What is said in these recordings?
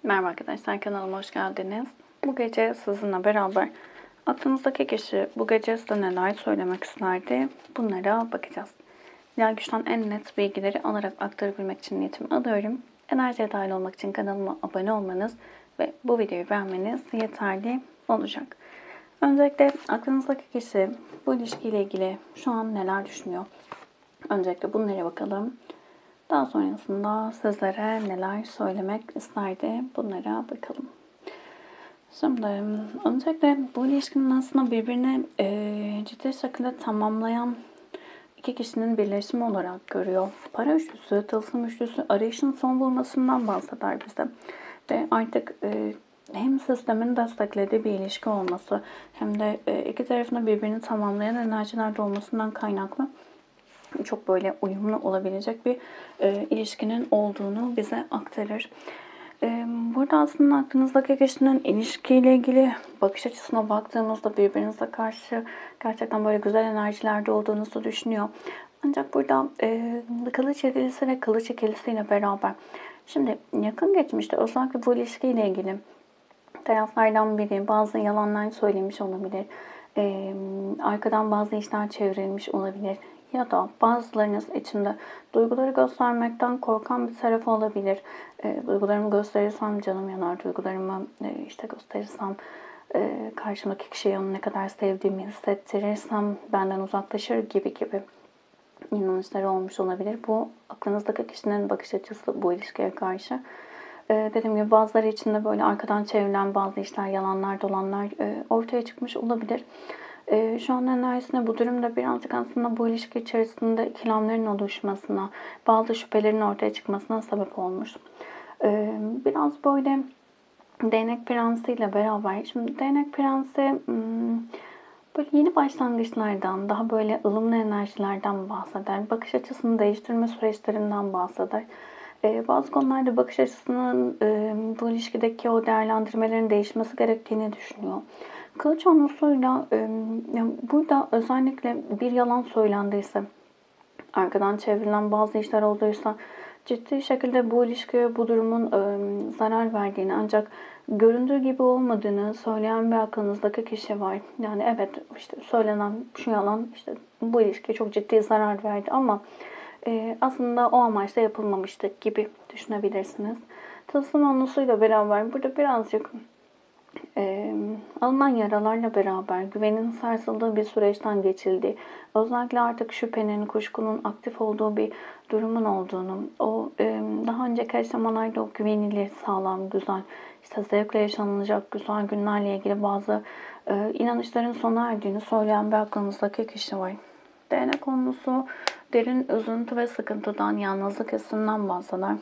Merhaba arkadaşlar, kanalıma hoş geldiniz. Bu gece sizinle beraber aklınızdaki kişi bu gece size neler söylemek isterdi? Bunlara bakacağız. Hilal Güç'ten en net bilgileri alarak aktarabilmek için niyetimi alıyorum. Enerjiye dahil olmak için kanalıma abone olmanız ve bu videoyu beğenmeniz yeterli olacak. Öncelikle aklınızdaki kişi bu ilişkiyle ilgili şu an neler düşünüyor? Öncelikle bunlara bakalım. Daha sonrasında sizlere neler söylemek isterdi, bunlara bakalım. Şimdi öncelikle bu ilişkinin aslında birbirini ciddi şekilde tamamlayan iki kişinin birleşimi olarak görüyor. Para üçlüsü, tılsım üçlüsü arayışın son bulmasından bahseder bize. Ve artık hem sistemin desteklediği bir ilişki olması hem de iki tarafında birbirini tamamlayan enerjilerde olmasından kaynaklı çok böyle uyumlu olabilecek bir ilişkinin olduğunu bize aktarır. Burada aslında aklınızdaki kişinin ilişkiyle ilgili bakış açısına baktığımızda birbirinize karşı gerçekten böyle güzel enerjilerde olduğunuzu düşünüyor. Ancak burada kılıç yedilisi ve kılıç ikilisiyle beraber. Şimdi yakın geçmişte özellikle bu ilişkiyle ilgili taraflardan biri bazı yalanlar söylemiş olabilir. Arkadan bazı işler çevrilmiş olabilir. Ya da bazılarınız içinde duyguları göstermekten korkan bir taraf olabilir. Duygularımı gösterirsem canım yanar, duygularımı işte gösterirsem karşımdaki kişiye onu ne kadar sevdiğimi hissettirirsem benden uzaklaşır gibi inanışları olmuş olabilir. Bu aklınızdaki kişinin bakış açısı bu ilişkiye karşı. Dediğim gibi bazıları için de böyle arkadan çevrilen bazı işler, yalanlar, dolanlar ortaya çıkmış olabilir. Şu an enerjisinde bu durumda birazcık aslında bu ilişki içerisinde ikilemlerin oluşmasına, bazı şüphelerin ortaya çıkmasına sebep olmuş. Biraz böyle Değnek Prensi ile beraber, şimdi Değnek Prensi böyle yeni başlangıçlardan, daha böyle ılımlı enerjilerden bahseder. Bakış açısını değiştirme süreçlerinden bahseder. Bazı konularda bakış açısının bu ilişkideki o değerlendirmelerin değişmesi gerektiğini düşünüyor. Kılıç onlusuyla burada özellikle bir yalan söylendiyse, arkadan çevrilen bazı işler olduysa ciddi şekilde bu ilişkiye bu durumun zarar verdiğini ancak göründüğü gibi olmadığını söyleyen bir aklınızdaki kişi var. Yani evet işte söylenen şu yalan işte bu ilişkiye çok ciddi zarar verdi ama aslında o amaçla yapılmamıştı gibi düşünebilirsiniz. Tılsım onlusuyla beraber burada birazcık alınan yaralarla beraber güvenin sarsıldığı bir süreçten geçildiği, özellikle artık şüphenin, kuşkunun aktif olduğu bir durumun olduğunu, o daha önceki aşamalarda o güvenilir, sağlam, güzel, işte zevkle yaşanılacak güzel günlerle ilgili bazı inanışların sona erdiğini söyleyen bir aklınızdaki kişi var. Değnek konusu derin üzüntü ve sıkıntıdan, yalnızlık hissinden bahseder.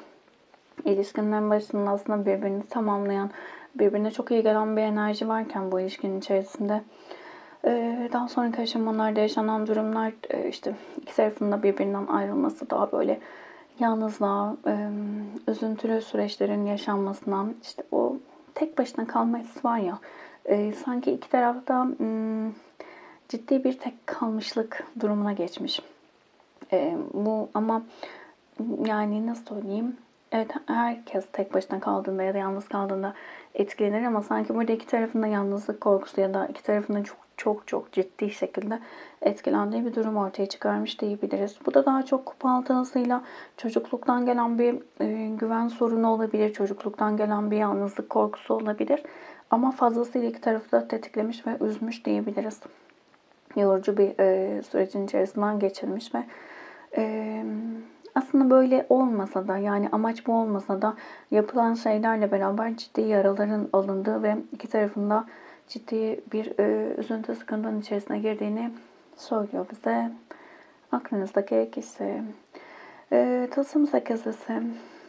İlişkinin en başında aslında birbirini tamamlayan, birbirine çok iyi gelen bir enerji varken bu ilişkinin içerisinde daha sonraki aşamalarda yaşanan durumlar işte iki tarafın da birbirinden ayrılması daha böyle yalnızlığa, üzüntülü süreçlerin yaşanmasından işte o tek başına kalma hissi var ya sanki iki tarafta ciddi bir tek kalmışlık durumuna geçmiş. Bu ama yani nasıl söyleyeyim? Evet herkes tek başına kaldığında ya da yalnız kaldığında etkilenir ama sanki burada iki tarafında yalnızlık korkusu ya da iki tarafında çok ciddi şekilde etkilendiği bir durum ortaya çıkarmış diyebiliriz. Bu da daha çok kupa altılısıyla çocukluktan gelen bir güven sorunu olabilir. Çocukluktan gelen bir yalnızlık korkusu olabilir. Ama fazlasıyla iki tarafı da tetiklemiş ve üzmüş diyebiliriz. Yorucu bir sürecin içerisinden geçirmiş ve aslında böyle olmasa da yani amaç bu olmasa da yapılan şeylerle beraber ciddi yaraların alındığı ve iki tarafında ciddi bir üzüntü sıkıntının içerisine girdiğini söylüyor bize aklınızdaki kişi. Tılsım sekizlisi.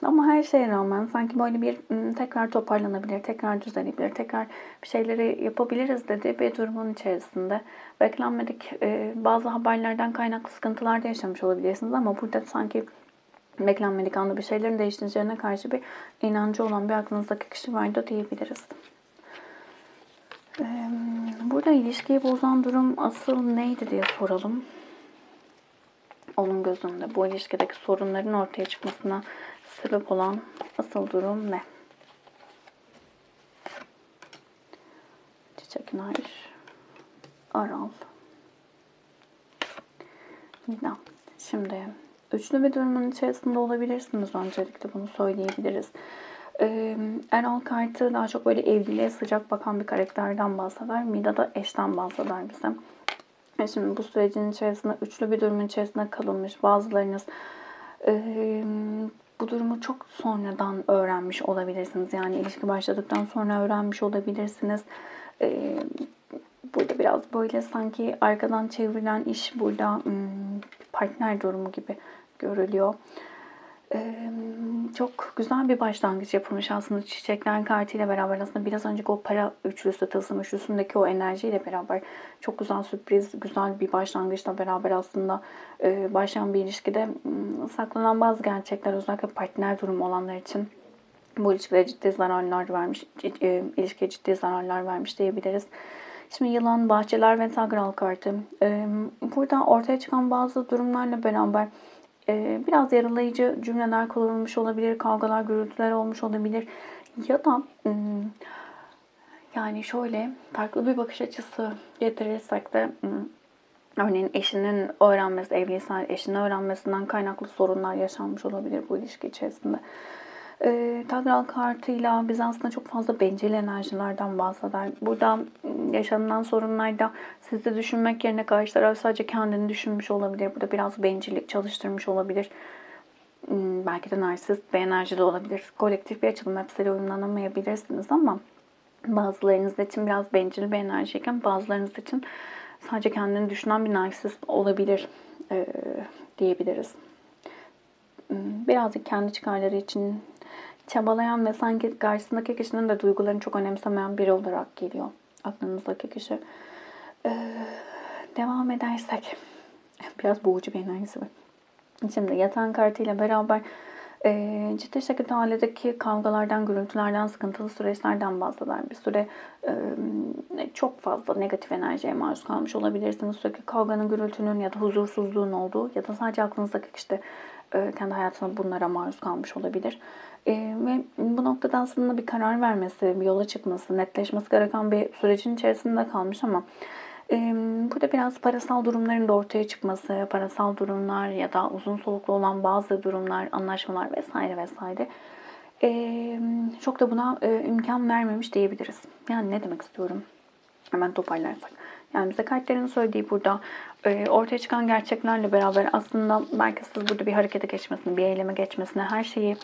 Ama her şeye rağmen sanki böyle bir tekrar toparlanabilir, tekrar düzelebilir, tekrar bir şeyleri yapabiliriz dedi bir durumun içerisinde. Beklenmedik bazı haberlerden kaynaklı sıkıntılar da yaşamış olabilirsiniz ama burada sanki beklenmedik anda bir şeylerin değiştireceğine karşı bir inancı olan bir aklınızdaki kişi vardı diyebiliriz. Burada ilişkiyi bozan durum asıl neydi diye soralım. Onun gözünde bu ilişkideki sorunların ortaya çıkmasına sebep olan asıl durum ne? Partner, Aral, Nida. Şimdi üçlü bir durumun içerisinde olabilirsiniz. Öncelikle bunu söyleyebiliriz. Erol kartı daha çok böyle evliliğe sıcak bakan bir karakterden bahseder. Mida da eşten bahseder bize. Şimdi bu sürecin içerisinde üçlü bir durumun içerisinde kalınmış. Bazılarınız bu durumu çok sonradan öğrenmiş olabilirsiniz. Yani ilişki başladıktan sonra öğrenmiş olabilirsiniz. Burada biraz böyle sanki arkadan çevrilen iş burada partner durumu gibi görülüyor. Çok güzel bir başlangıç yapılmış aslında çiçekler kartıyla beraber. Aslında biraz önceki o para üçlüsü, tılsım üçlüsündeki o enerjiyle beraber çok güzel sürpriz, güzel bir başlangıçla beraber aslında başlayan bir ilişkide saklanan bazı gerçekler, özellikle partner durumu olanlar için bu ilişkide ciddi zararlar vermiş, ilişkiye ciddi zararlar vermiş diyebiliriz. Şimdi yılan, bahçeler ve Tagral kartı. Burada ortaya çıkan bazı durumlarla beraber biraz yaralayıcı cümleler kullanılmış olabilir, kavgalar, gürültüler olmuş olabilir. Ya da yani şöyle farklı bir bakış açısı getirirsek de örneğin eşinin öğrenmesi, evliysen eşinin öğrenmesinden kaynaklı sorunlar yaşanmış olabilir bu ilişki içerisinde. Tagral kartıyla biz aslında çok fazla bencil enerjilerden bahseder. Burada yaşanılan sorunlarda sizi düşünmek yerine karşı taraf sadece kendini düşünmüş olabilir. Burada biraz bencillik çalıştırmış olabilir. Belki de narsist bir enerji de olabilir. Kolektif bir açılım, hepsiyle uyumlanamayabilirsiniz ama bazılarınız için biraz bencil bir enerjiyken bazılarınız için sadece kendini düşünen bir narsist olabilir diyebiliriz. Birazcık kendi çıkarları için çabalayan ve sanki karşısındaki kişinin de duygularını çok önemsemeyen biri olarak geliyor aklınızdaki kişi. Devam edersek biraz boğucu bir enerjisi var. Şimdi yatan kartıyla beraber ciddi şekilde ailedeki kavgalardan, gürültülerden, sıkıntılı süreçlerden bahseder. Bir süre çok fazla negatif enerjiye maruz kalmış olabilirsiniz. Sürekli kavganın, gürültünün ya da huzursuzluğun olduğu ya da sadece aklınızdaki kişi kendi hayatında bunlara maruz kalmış olabilir. Ve bu noktada aslında bir karar vermesi, bir yola çıkması, netleşmesi gereken bir sürecin içerisinde kalmış ama burada biraz parasal durumların da ortaya çıkması, parasal durumlar ya da uzun soluklu olan bazı durumlar, anlaşmalar vesaire vesaire çok da buna imkan vermemiş diyebiliriz. Yani ne demek istiyorum? Hemen toparlarsak. Yani bize kartların söylediği burada ortaya çıkan gerçeklerle beraber aslında belki siz burada bir harekete geçmesini, bir eyleme geçmesini, her şeyi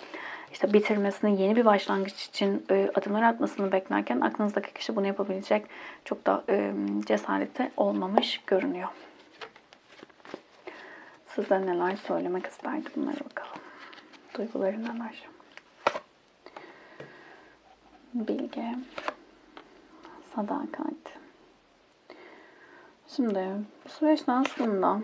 işte bitirmesini, yeni bir başlangıç için adımlar atmasını beklerken aklınızdaki kişi bunu yapabilecek çok da cesareti olmamış görünüyor. Size neler söylemek isterdi bunlara bakalım. Duyguları neler? Bilge, sadakat. Şimdi bu süreçte aslında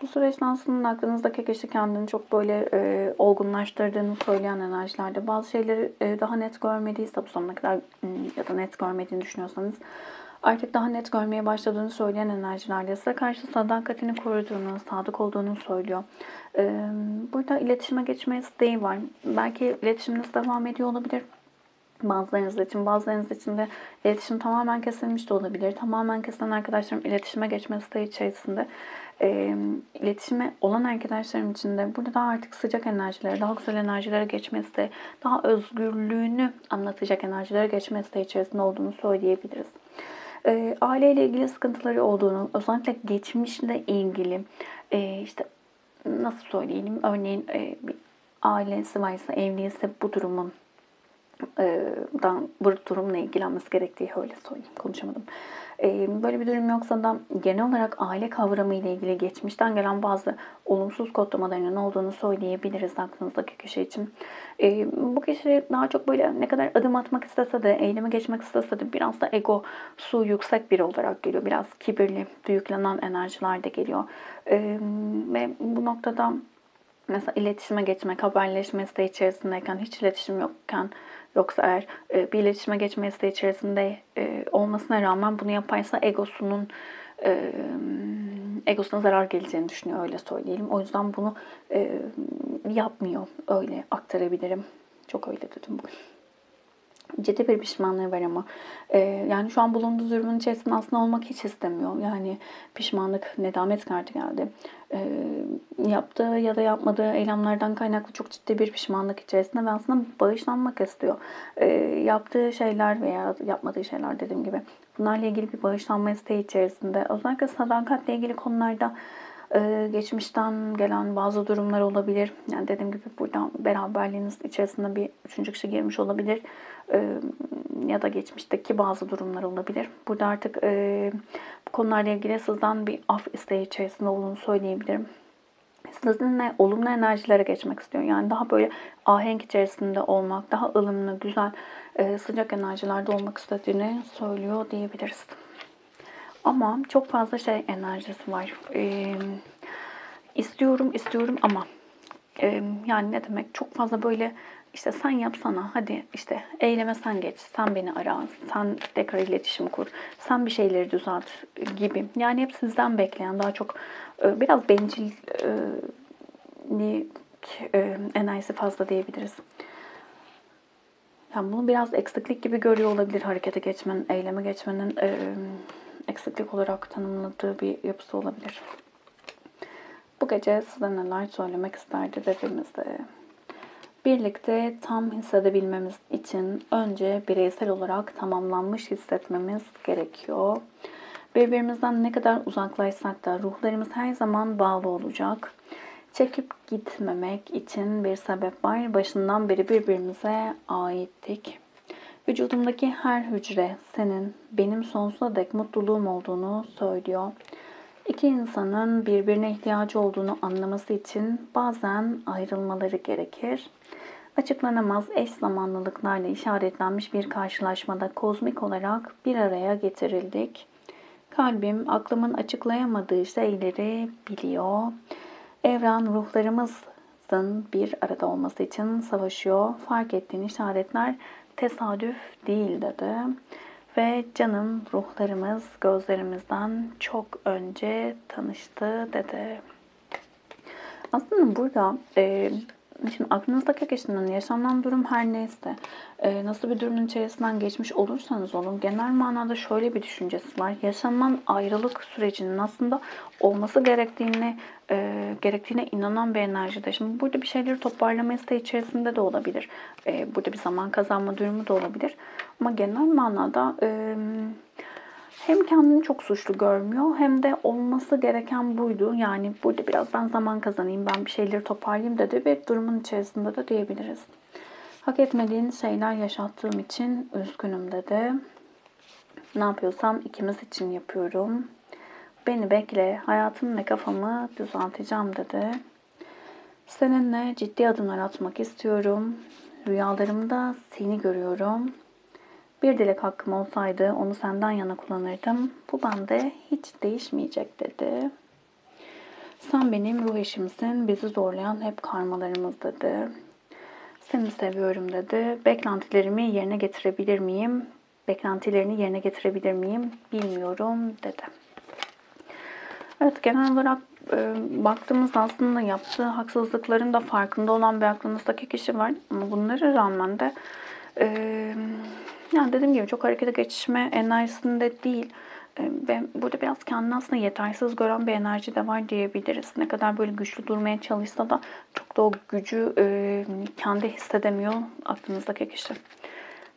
bu süreçte aslında aklınızdaki kişi kendini çok böyle olgunlaştırdığını söyleyen enerjilerde. Bazı şeyleri daha net görmediyse bu zamana kadar ya da net görmediğini düşünüyorsanız artık daha net görmeye başladığını söyleyen enerjilerde size karşı sadakatini koruduğunu, sadık olduğunu söylüyor. Burada iletişime geçme isteği var. Belki iletişiminiz devam ediyor olabilir. Bazılarınız için de iletişim tamamen kesilmiş de olabilir. Tamamen kesilen arkadaşlarım iletişime geçme isteği içerisinde. İletişime olan arkadaşlarım için de burada daha artık sıcak enerjilere, daha güzel enerjilere geçme isteği, daha özgürlüğünü anlatacak enerjilere geçme isteği içerisinde olduğunu söyleyebiliriz. Aileyle ilgili sıkıntıları olduğunu, özellikle geçmişle ilgili işte nasıl söyleyelim, örneğin bir ailesi varsa, evliyse bu durumun bu durumla ilgilenmesi gerektiği, öyle söyleyeyim, konuşamadım. Böyle bir durum yoksa da genel olarak aile kavramı ile ilgili geçmişten gelen bazı olumsuz kodlamalarının olduğunu söyleyebiliriz aklınızdaki kişi için. Bu kişi daha çok böyle ne kadar adım atmak istese de, eyleme geçmek istese de biraz da egosu yüksek biri olarak geliyor. Biraz kibirli, büyüklenen enerjiler de geliyor. Ve bu noktada mesela iletişime geçmek, haberleşme isteği içerisindeyken, hiç iletişim yokken, yoksa eğer bir iletişime geçme isteği içerisinde olmasına rağmen bunu yaparsa egosuna zarar geleceğini düşünüyor, öyle söyleyelim. O yüzden bunu yapmıyor, öyle aktarabilirim. Çok öyle dedim bugün. Ciddi bir pişmanlığı var ama yani şu an bulunduğu durumun içerisinde aslında olmak hiç istemiyor. Yani pişmanlık, nedamet kartı geldi. Yaptığı ya da yapmadığı eylemlerden kaynaklı çok ciddi bir pişmanlık içerisinde ve aslında bağışlanmak istiyor. Yaptığı şeyler veya yapmadığı şeyler dediğim gibi bunlarla ilgili bir bağışlanma isteği içerisinde. Özellikle sadakatle ilgili konularda geçmişten gelen bazı durumlar olabilir. Yani dediğim gibi burada beraberliğiniz içerisinde bir üçüncü kişi girmiş olabilir. Ya da geçmişteki bazı durumlar olabilir. Burada artık bu konularla ilgili sizden bir af isteği içerisinde olduğunu söyleyebilirim. Sizinle olumlu enerjilere geçmek istiyor. Yani daha böyle ahenk içerisinde olmak, daha ılımlı, güzel, sıcak enerjilerde olmak istediğini söylüyor diyebiliriz. Ama çok fazla şey enerjisi var. İstiyorum ama yani ne demek? Çok fazla böyle işte sen yapsana, hadi işte eyleme sen geç, sen beni ara, sen tekrar iletişim kur, sen bir şeyleri düzelt gibi. Yani hep sizden bekleyen daha çok biraz bencillik enerjisi fazla diyebiliriz. Yani bunu biraz eksiklik gibi görüyor olabilir harekete geçmenin, eyleme geçmenin eksiklik olarak tanımladığı bir yapısı olabilir. Bu gece size neler söylemek isterdi dediğimizde, birlikte tam hissedebilmemiz için önce bireysel olarak tamamlanmış hissetmemiz gerekiyor. Birbirimizden ne kadar uzaklaşsak da ruhlarımız her zaman bağlı olacak. Çekip gitmemek için bir sebep var. Başından beri birbirimize aittik. Vücudumdaki her hücre senin, benim sonsuza dek mutluluğum olduğunu söylüyor. İki insanın birbirine ihtiyacı olduğunu anlaması için bazen ayrılmaları gerekir. Açıklanamaz eş zamanlılıklarla işaretlenmiş bir karşılaşmada kozmik olarak bir araya getirildik. Kalbim aklımın açıklayamadığı şeyleri biliyor. Evren ruhlarımızın bir arada olması için savaşıyor. Fark ettiğin işaretler tesadüf değil dedi. Ve canım ruhlarımız gözlerimizden çok önce tanıştı dedi. Aslında burada şimdi aklınızdaki kişinin yaşanan durum her neyse, nasıl bir durumun içerisinden geçmiş olursanız olun, genel manada şöyle bir düşüncesi var. Yaşanan ayrılık sürecinin aslında olması gerektiğine inanan bir enerjide. Şimdi burada bir şeyleri toparlama isteği içerisinde de olabilir. Burada bir zaman kazanma durumu da olabilir. Ama genel manada hem kendini çok suçlu görmüyor hem de olması gereken buydu. Yani burada biraz ben zaman kazanayım, ben bir şeyleri toparlayayım dedi ve durumun içerisinde de diyebiliriz. Hak etmediğin şeyler yaşattığım için üzgünüm dedi. Ne yapıyorsam ikimiz için yapıyorum. Beni bekle, hayatım ve kafamı düzelteceğim dedi. Seninle ciddi adımlar atmak istiyorum. Rüyalarımda seni görüyorum. Bir dilek hakkım olsaydı onu senden yana kullanırdım. Bu bende hiç değişmeyecek dedi. Sen benim ruh eşimsin, bizi zorlayan hep karmalarımız dedi. Seni seviyorum dedi. Beklentilerini yerine getirebilir miyim bilmiyorum dedi. Evet, genel olarak baktığımızda aslında yaptığı haksızlıkların da farkında olan bir aklınızdaki kişi var. Ama bunlara rağmen de yani dediğim gibi çok harekete geçme enerjisinde değil. Ve burada biraz kendini aslında yetersiz gören bir enerji de var diyebiliriz. Ne kadar böyle güçlü durmaya çalışsa da çok da o gücü kendi hissedemiyor aklınızdaki kişi.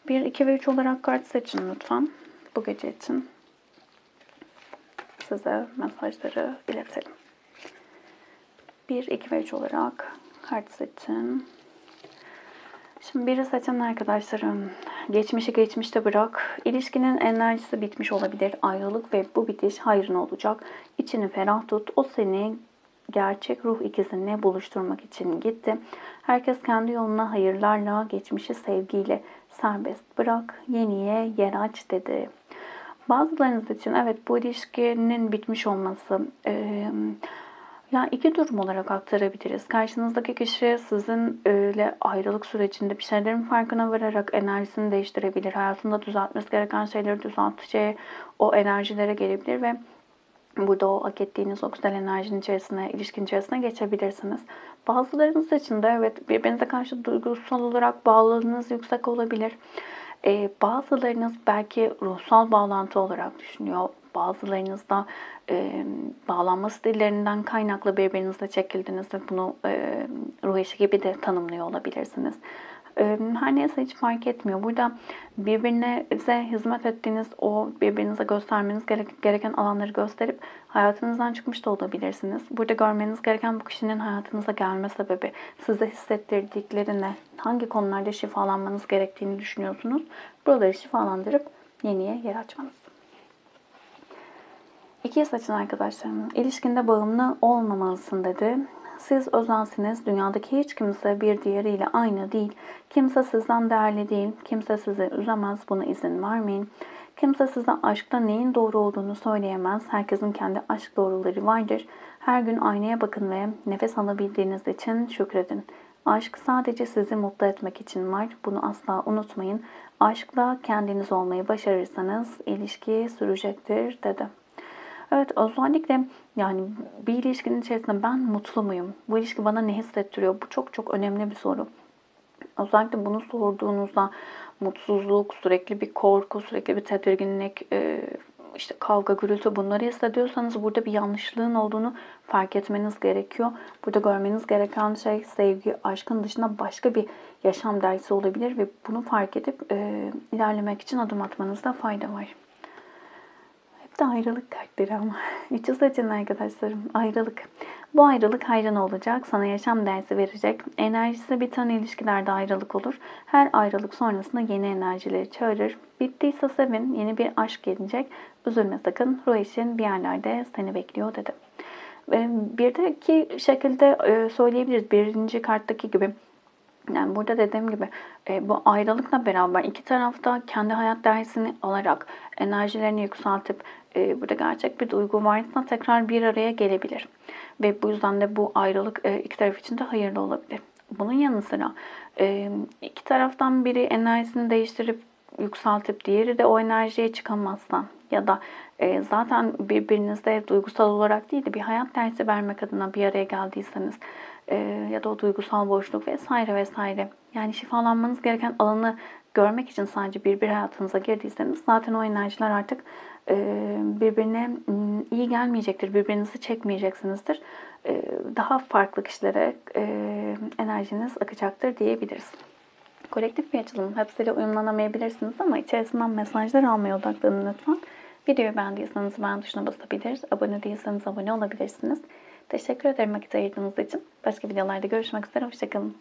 1, 2 ve 3 olarak kart seçin lütfen bu gece için. Size mesajları iletelim. 1, 2 ve 3 olarak kart seçin. Şimdi biri seçen arkadaşlarım, geçmişi geçmişte bırak. İlişkinin enerjisi bitmiş olabilir. Ayrılık ve bu bitiş hayrına olacak. İçini ferah tut. O seni gerçek ruh ikizinle buluşturmak için gitti. Herkes kendi yoluna hayırlarla, geçmişi sevgiyle serbest bırak. Yeniye yer aç dedi. Bazılarınız için evet bu ilişkinin bitmiş olması yani iki durum olarak aktarabiliriz. Karşınızdaki kişi sizinle ayrılık sürecinde bir şeylerin farkına vararak enerjisini değiştirebilir. Hayatında düzeltmesi gereken şeyleri düzelteceği o enerjilere gelebilir ve burada o hak ettiğiniz o güzel enerjinin içerisine, ilişkinin içerisine geçebilirsiniz. Bazılarınız için de evet birbirinize karşı duygusal olarak bağlılığınız yüksek olabilir. Bazılarınız belki ruhsal bağlantı olarak düşünüyor. Bazılarınız da bağlanma stillerinden kaynaklı birbirinizle çekildiniz ve bunu ruh eşi gibi de tanımlıyor olabilirsiniz. Her neyse hiç fark etmiyor. Burada birbirinize hizmet ettiğiniz, o birbirinize göstermeniz gereken alanları gösterip hayatınızdan çıkmış da olabilirsiniz. Burada görmeniz gereken bu kişinin hayatınıza gelme sebebi, size hissettirdikleri ne, hangi konularda şifalanmanız gerektiğini düşünüyorsunuz. Buraları şifalandırıp yeniye yer açmanız. İkiye saçın arkadaşlarım, ilişkinde bağımlı olmamalısın dedi. Siz özelsiniz. Dünyadaki hiç kimse bir diğeriyle aynı değil. Kimse sizden değerli değil. Kimse sizi üzemez. Buna izin vermeyin. Kimse size aşkta neyin doğru olduğunu söyleyemez. Herkesin kendi aşk doğruları vardır. Her gün aynaya bakın ve nefes alabildiğiniz için şükredin. Aşk sadece sizi mutlu etmek için var. Bunu asla unutmayın. Aşkla kendiniz olmayı başarırsanız ilişki sürecektir dedi. Evet, özellikle yani bir ilişkinin içerisinde ben mutlu muyum? Bu ilişki bana ne hissettiriyor? Bu çok çok önemli bir soru. Özellikle bunu sorduğunuzda mutsuzluk, sürekli bir korku, sürekli bir tedirginlik, işte kavga, gürültü bunları hissediyorsanız burada bir yanlışlığın olduğunu fark etmeniz gerekiyor. Burada görmeniz gereken şey sevgi, aşkın dışında başka bir yaşam dersi olabilir ve bunu fark edip ilerlemek için adım atmanızda fayda var. Hep de ayrılık kartları ama. İçi saçın arkadaşlarım. Ayrılık. Bu ayrılık hayran olacak. Sana yaşam dersi verecek. Enerjisi biten ilişkilerde ayrılık olur. Her ayrılık sonrasında yeni enerjileri çağırır. Bittiyse sevin. Yeni bir aşk gelecek. Üzülme sakın. Ruh eşin bir yerlerde seni bekliyor dedi. Bir de iki şekilde söyleyebiliriz. Birinci karttaki gibi. Yani burada dediğim gibi bu ayrılıkla beraber iki tarafta kendi hayat dersini alarak enerjilerini yükseltip burada gerçek bir duygu varsa tekrar bir araya gelebilir. Ve bu yüzden de bu ayrılık iki taraf için de hayırlı olabilir. Bunun yanı sıra iki taraftan biri enerjisini değiştirip yükseltip diğeri de o enerjiye çıkamazsa ya da zaten birbirinizde duygusal olarak değil de bir hayat dersi vermek adına bir araya geldiyseniz ya da o duygusal boşluk vesaire vesaire. Yani şifalanmanız gereken alanı görmek için sadece bir hayatınıza girdiyseniz zaten o enerjiler artık birbirine iyi gelmeyecektir. Birbirinizi çekmeyeceksinizdir. Daha farklı kişilere enerjiniz akacaktır diyebiliriz. Kolektif bir açılım. Hepsiyle uyumlanamayabilirsiniz ama içerisinden mesajlar almaya odaklanın lütfen. Videoyu beğendiyseniz beğen tuşuna basabilir. Abone değilseniz abone olabilirsiniz. Teşekkür ederim vakit ayırdığınız için. Başka videolarda görüşmek üzere. Hoşçakalın.